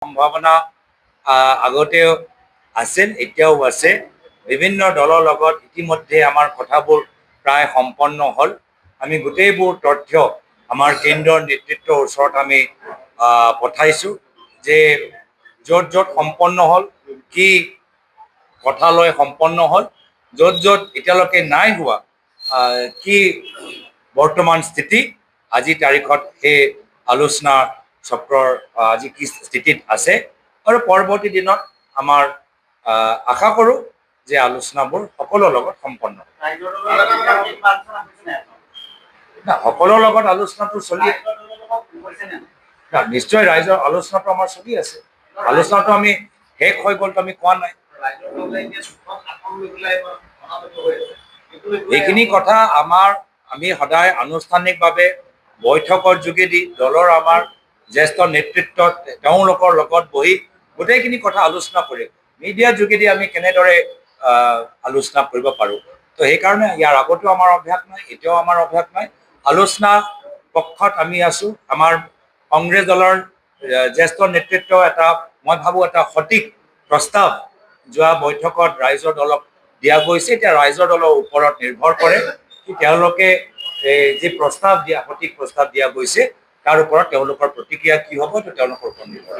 সম্ভাৱনা আগতেও আছিল, এতিয়াও আছে। বিভিন্ন দলৰ লগত ইতিমধ্যে আমাৰ কথাবোৰ প্ৰায় সম্পন্ন হ'ল। আমি গোটেইবোৰ তথ্য আমাৰ কেন্দ্ৰৰ নেতৃত্বৰ ওচৰত আমি পঠাইছোঁ যে য'ত য'ত সম্পন্ন হ'ল, কি কথালৈ সম্পন্ন হ'ল, য'ত য'ত এতিয়ালৈকে নাই হোৱা, কি বৰ্তমান স্থিতি, আজি তাৰিখত সেই আলোচনা চক্ৰৰ আজি কি স্থিতিত আছে আৰু পৰৱৰ্তী দিনত আমাৰ আশা কৰোঁ যে আলোচনাবোৰ সকলোৰ লগত সম্পন্ন হ'ব। সকলোৰ লগত আলোচনাটো চলি নিশ্চয় ৰাইজৰ আলোচনাটো আমাৰ চলি আছে। আলোচনাটো আমি শেষ হৈ গ'লতো আমি কোৱা নাই। এইখিনি কথা আমি সদায় আনুষ্ঠানিকভাৱে বৈঠকৰ যোগেদি দলৰ আমাৰ জ্যেষ্ঠ নেতৃত্বত তেওঁলোকৰ লগত বহি গোটেইখিনি কথা আলোচনা কৰি মিডিয়াৰ যোগেদি আমি কেনেদৰে আলোচনা কৰিব পাৰোঁ। তো সেইকাৰণে ইয়াৰ আগতেও আমাৰ অভ্যাস নাই, এতিয়াও আমাৰ অভ্যাস নাই। আলোচনা পক্ষত আমি আছোঁ। আমাৰ কংগ্ৰেছ দলৰ জ্যেষ্ঠ নেতৃত্ব মই ভাবোঁ এটা সঠিক প্ৰস্তাৱ যোৱা বৈঠকত ৰাইজৰ দলক দিয়া গৈছে। এতিয়া ৰাইজৰ দলৰ ওপৰত নিৰ্ভৰ কৰে কি তেওঁলোকে যি প্ৰস্তাৱ সঠিক প্ৰস্তাৱ দিয়া গৈছে তাৰ ওপৰত তেওঁলোকৰ প্ৰতিক্ৰিয়া কি হ'ব, এইটো তেওঁলোকৰ ওপৰত নিৰ্ভৰ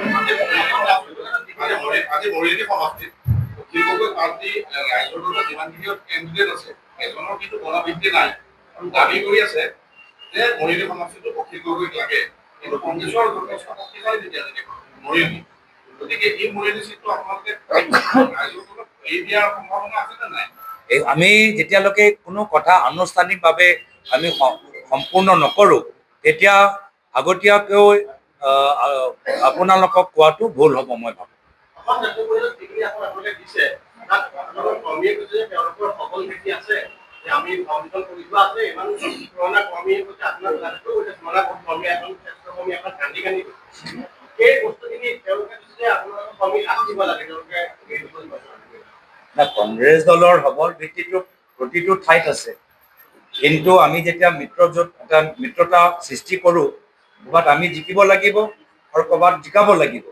আমি যেতিয়ালৈকে কোনো কথা আনুষ্ঠানিকভাৱে আমি সম্পূৰ্ণ নকৰোঁ তেতিয়া আগতীয়াকৈ আপোনালোকক কোৱাটো ভুল হ'ব মই ভাবোঁ। কংগ্ৰেছ দলৰ সবল ভিত্তিটো প্ৰতিটো ঠাইত আছে, কিন্তু আমি যেতিয়া এটা মিত্ৰতা সৃষ্টি কৰোঁ, ক'ৰবাত আমি জিকিব লাগিব আৰু ক'ৰবাত জিকাব লাগিব।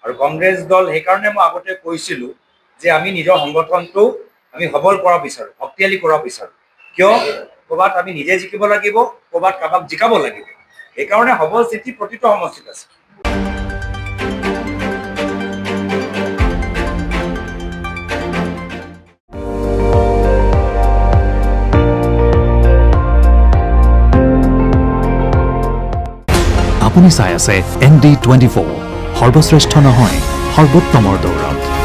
আৰু কংগ্ৰেছ দল সেইকাৰণে মই আগতে কৈছিলোঁ যে আমি নিজৰ সংগঠনটো আমি সবল কৰা বিচাৰোঁ, শক্তিশালী কৰা বিচাৰোঁ। কিয়? ক'ৰবাত আমি নিজে জিকিব লাগিব, ক'ৰবাত কাৰোবাক জিকাব লাগিব। সেইকাৰণে সবল স্থিতি প্ৰতিটো সমষ্টিত আছে। আপুনি চাই আছে ND24, সৰ্বশ্ৰেষ্ঠ নহয় সৰ্বোত্তমৰ দৌৰত।